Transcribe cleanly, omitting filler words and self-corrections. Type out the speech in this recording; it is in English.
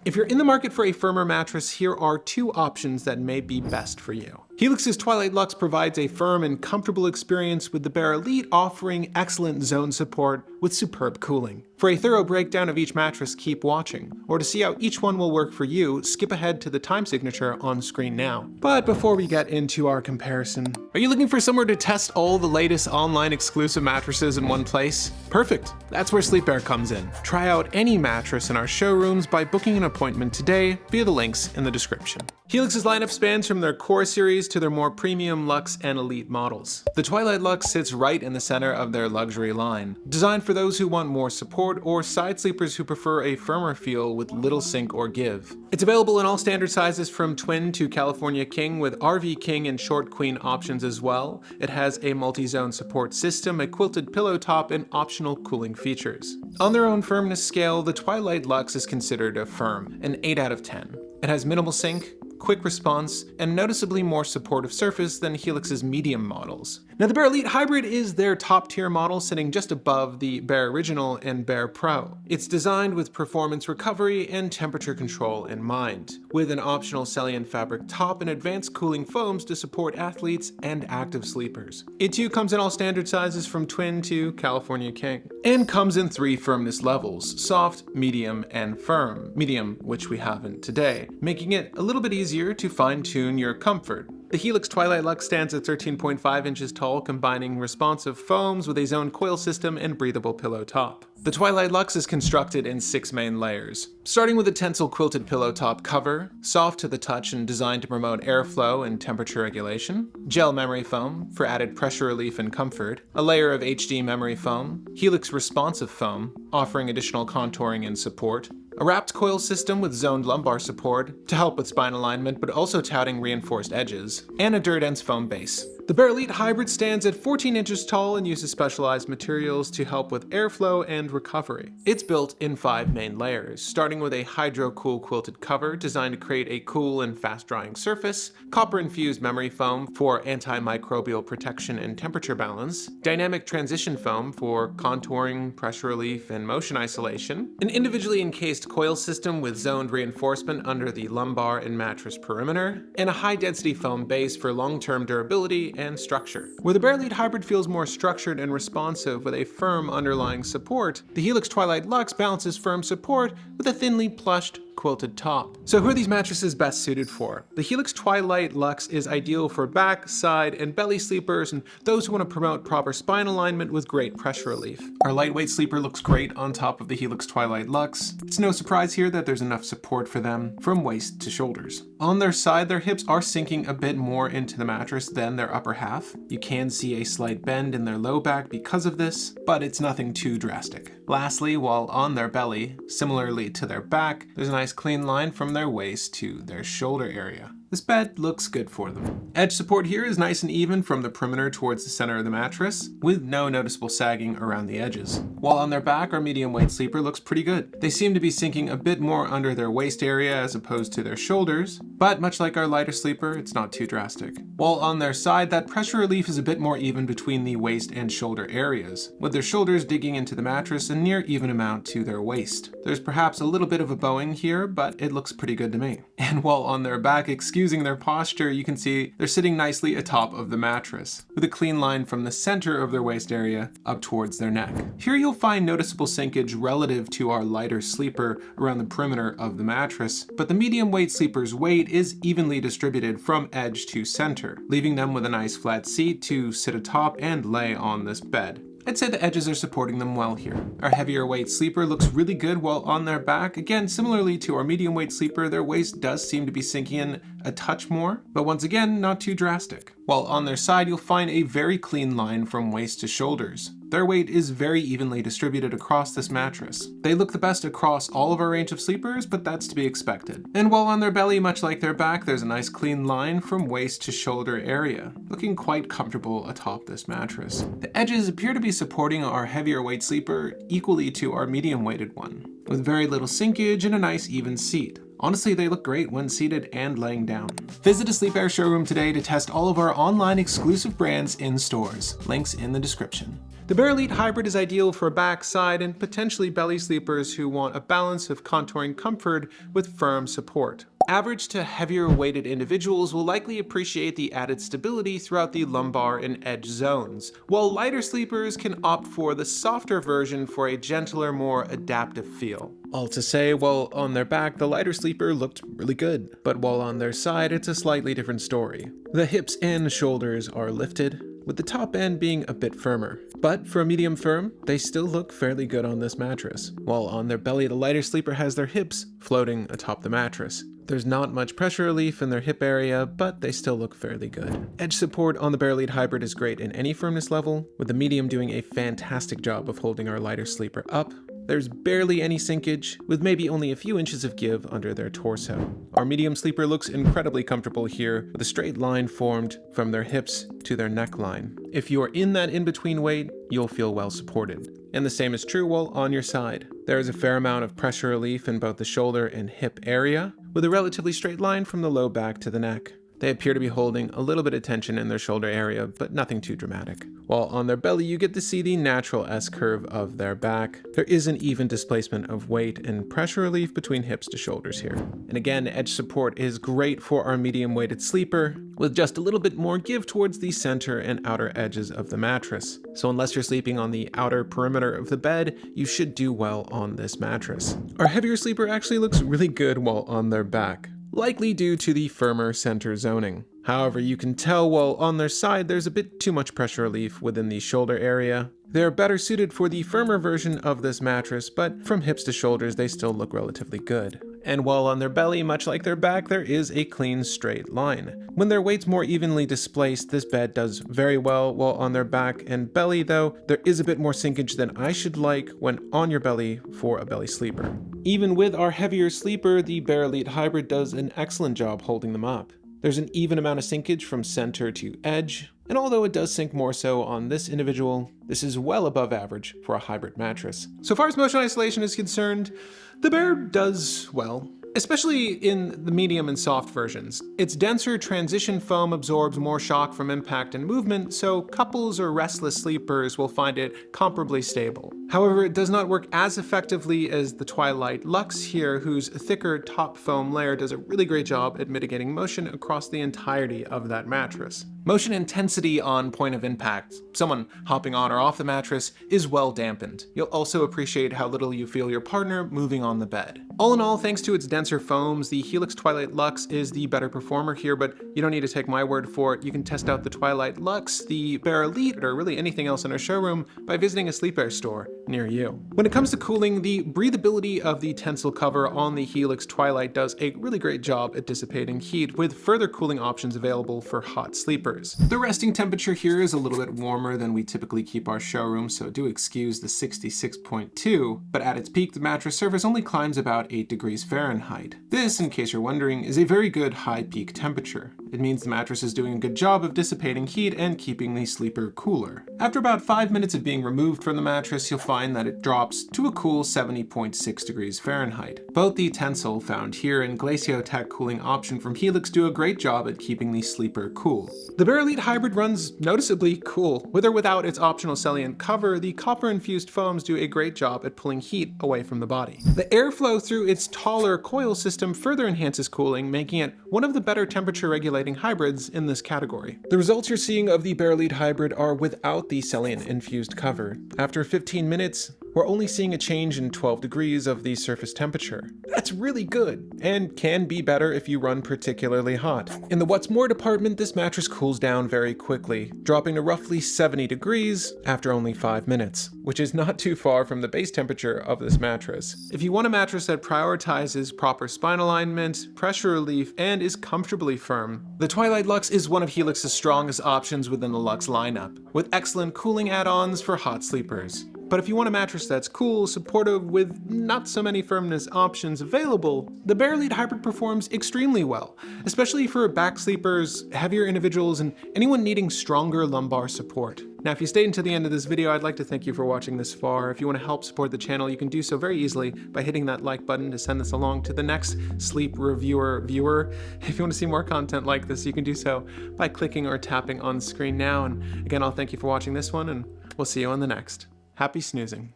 If you're in the market for a firmer mattress, here are two options that may be best for you. Helix's Twilight Luxe provides a firm and comfortable experience, with the Bare Elite offering excellent zone support with superb cooling. For a thorough breakdown of each mattress, keep watching. Or to see how each one will work for you, skip ahead to the time signature on screen now. But before we get into our comparison, are you looking for somewhere to test all the latest online exclusive mattresses in one place? Perfect. That's where SleePare comes in. Try out any mattress in our showrooms by booking an appointment today via the links in the description. Helix's lineup spans from their core series to their more premium Luxe and Elite models. The Twilight Luxe sits right in the center of their luxury line, designed for those who want more support or side sleepers who prefer a firmer feel with little sink or give. It's available in all standard sizes from twin to California king, with RV king and short queen options as well. It has a multi-zone support system, a quilted pillow top, and optional cooling features. On their own firmness scale, the Twilight Luxe is considered a firm, an 8 out of 10. It has minimal sink, quick response, and noticeably more supportive surface than Helix's medium models. Now, the Bare Elite Hybrid is their top tier model, sitting just above the Bare Original and Bare Pro. It's designed with performance recovery and temperature control in mind, with an optional Celian fabric top and advanced cooling foams to support athletes and active sleepers. It too comes in all standard sizes from twin to California king, and comes in 3 firmness levels: soft, medium, and firm. Medium, which we haven't today, making it a little bit easier to fine-tune your comfort. The Helix Twilight Luxe stands at 13.5 inches tall, combining responsive foams with a zone coil system and breathable pillow top. The Twilight Luxe is constructed in 6 main layers, starting with a tensile quilted pillow top cover, soft to the touch and designed to promote airflow and temperature regulation, gel memory foam for added pressure relief and comfort, a layer of HD memory foam, Helix responsive foam, offering additional contouring and support, a wrapped coil system with zoned lumbar support to help with spine alignment, but also touting reinforced edges, and a Durdense foam base. The Bare Elite Hybrid stands at 14 inches tall and uses specialized materials to help with airflow and recovery. It's built in 5 main layers, starting with a hydro-cool quilted cover designed to create a cool and fast-drying surface, copper-infused memory foam for antimicrobial protection and temperature balance, dynamic transition foam for contouring, pressure relief, and motion isolation, an individually encased coil system with zoned reinforcement under the lumbar and mattress perimeter, and a high-density foam base for long-term durability and structure. Where the Bare Elite Hybrid feels more structured and responsive with a firm underlying support, the Helix Twilight Luxe balances firm support with a thinly plushed quilted top. So who are these mattresses best suited for? The Helix Twilight Luxe is ideal for back, side, and belly sleepers, and those who want to promote proper spine alignment with great pressure relief. Our lightweight sleeper looks great on top of the Helix Twilight Luxe. It's no surprise here that there's enough support for them from waist to shoulders. On their side, their hips are sinking a bit more into the mattress than their upper half. You can see a slight bend in their low back because of this, but it's nothing too drastic. Lastly, while on their belly, similarly to their back, there's a nice clean line from their waist to their shoulder area. This bed looks good for them. Edge support here is nice and even from the perimeter towards the center of the mattress, with no noticeable sagging around the edges. While on their back, our medium weight sleeper looks pretty good. They seem to be sinking a bit more under their waist area as opposed to their shoulders, but much like our lighter sleeper, it's not too drastic. While on their side, that pressure relief is a bit more even between the waist and shoulder areas, with their shoulders digging into the mattress a near even amount to their waist. There's perhaps a little bit of a bowing here, but it looks pretty good to me. And while on their back, excusing their posture, you can see they're sitting nicely atop of the mattress, with a clean line from the center of their waist area up towards their neck. Here you'll find noticeable sinkage relative to our lighter sleeper around the perimeter of the mattress, but the medium weight sleeper's weight is evenly distributed from edge to center, leaving them with a nice flat seat to sit atop and lay on this bed. I'd say the edges are supporting them well here. Our heavier weight sleeper looks really good while on their back. Again, similarly to our medium weight sleeper, their waist does seem to be sinking in a touch more, but once again, not too drastic. While on their side, you'll find a very clean line from waist to shoulders. Their weight is very evenly distributed across this mattress. They look the best across all of our range of sleepers, but that's to be expected. And while on their belly, much like their back, there's a nice clean line from waist to shoulder area, looking quite comfortable atop this mattress. The edges appear to be supporting our heavier weight sleeper equally to our medium weighted one, with very little sinkage and a nice even seat. Honestly, they look great when seated and laying down. Visit a SleePare showroom today to test all of our online exclusive brands in stores. Links in the description. The Bear Elite Hybrid is ideal for back, side, and potentially belly sleepers who want a balance of contouring comfort with firm support. Average to heavier weighted individuals will likely appreciate the added stability throughout the lumbar and edge zones, while lighter sleepers can opt for the softer version for a gentler, more adaptive feel. All to say, while on their back, the lighter sleeper looked really good, but while on their side, it's a slightly different story. The hips and shoulders are lifted, with the top end being a bit firmer. But for a medium firm, they still look fairly good on this mattress. While on their belly, the lighter sleeper has their hips floating atop the mattress. There's not much pressure relief in their hip area, but they still look fairly good. Edge support on the Bear Elite Hybrid is great in any firmness level, with the medium doing a fantastic job of holding our lighter sleeper up. There's barely any sinkage, with maybe only a few inches of give under their torso. Our medium sleeper looks incredibly comfortable here, with a straight line formed from their hips to their neckline. If you're in that in-between weight, you'll feel well supported. And the same is true while on your side. There is a fair amount of pressure relief in both the shoulder and hip area, with a relatively straight line from the low back to the neck. They appear to be holding a little bit of tension in their shoulder area, but nothing too dramatic. While on their belly, you get to see the natural S-curve of their back. There is an even displacement of weight and pressure relief between hips to shoulders here. And again, edge support is great for our medium-weighted sleeper, with just a little bit more give towards the center and outer edges of the mattress. So unless you're sleeping on the outer perimeter of the bed, you should do well on this mattress. Our heavier sleeper actually looks really good while on their back, likely due to the firmer center zoning. However, you can tell while on their side there's a bit too much pressure relief within the shoulder area. They're better suited for the firmer version of this mattress, but from hips to shoulders they still look relatively good. And while on their belly, much like their back, there is a clean straight line. When their weight's more evenly displaced, this bed does very well, while on their back and belly though, there is a bit more sinkage than I should like when on your belly for a belly sleeper. Even with our heavier sleeper, the Bear Elite Hybrid does an excellent job holding them up. There's an even amount of sinkage from center to edge, and although it does sink more so on this individual, this is well above average for a hybrid mattress. So far as motion isolation is concerned, the Bear does well, especially in the medium and soft versions. Its denser transition foam absorbs more shock from impact and movement, so couples or restless sleepers will find it comparably stable. However, it does not work as effectively as the Twilight Luxe here, whose thicker top foam layer does a really great job at mitigating motion across the entirety of that mattress. Motion intensity on point of impact, someone hopping on or off the mattress, is well dampened. You'll also appreciate how little you feel your partner moving on the bed. All in all, thanks to its denser foams, the Helix Twilight Luxe is the better performer here, but you don't need to take my word for it. You can test out the Twilight Luxe, the Bear Elite, or really anything else in our showroom by visiting a SleePare store near you. When it comes to cooling, the breathability of the tensile cover on the Helix Twilight does a really great job at dissipating heat, with further cooling options available for hot sleepers. The resting temperature here is a little bit warmer than we typically keep our showroom, so do excuse the 66.2, but at its peak, the mattress surface only climbs about 8 degrees Fahrenheit. This, in case you're wondering, is a very good high peak temperature. It means the mattress is doing a good job of dissipating heat and keeping the sleeper cooler. After about 5 minutes of being removed from the mattress, you'll find that it drops to a cool 70.6 degrees Fahrenheit. Both the Tensile found here and Glaciotech cooling option from Helix do a great job at keeping the sleeper cool. The Bear Elite Hybrid runs noticeably cool. With or without its optional Celliant cover, the copper-infused foams do a great job at pulling heat away from the body. The airflow through its taller coil system further enhances cooling, making it one of the better temperature-regulating hybrids in this category. The results you're seeing of the Bear Elite Hybrid are without the Celliant-infused cover. After 15 minutes, we're only seeing a change in 12 degrees of the surface temperature. That's really good, and can be better if you run particularly hot. In the what's more department, this mattress cools down very quickly, dropping to roughly 70 degrees after only 5 minutes, which is not too far from the base temperature of this mattress. If you want a mattress that prioritizes proper spine alignment, pressure relief, and is comfortably firm, the Twilight Luxe is one of Helix's strongest options within the Luxe lineup, with excellent cooling add-ons for hot sleepers. But if you want a mattress that's cool, supportive, with not so many firmness options available, the Bear Elite Hybrid performs extremely well, especially for back sleepers, heavier individuals, and anyone needing stronger lumbar support. Now, if you stayed until the end of this video, I'd like to thank you for watching this far. If you want to help support the channel, you can do so very easily by hitting that like button to send this along to the next sleep reviewer viewer. If you want to see more content like this, you can do so by clicking or tapping on screen now. And again, I'll thank you for watching this one, and We'll see you on the next. Happy snoozing.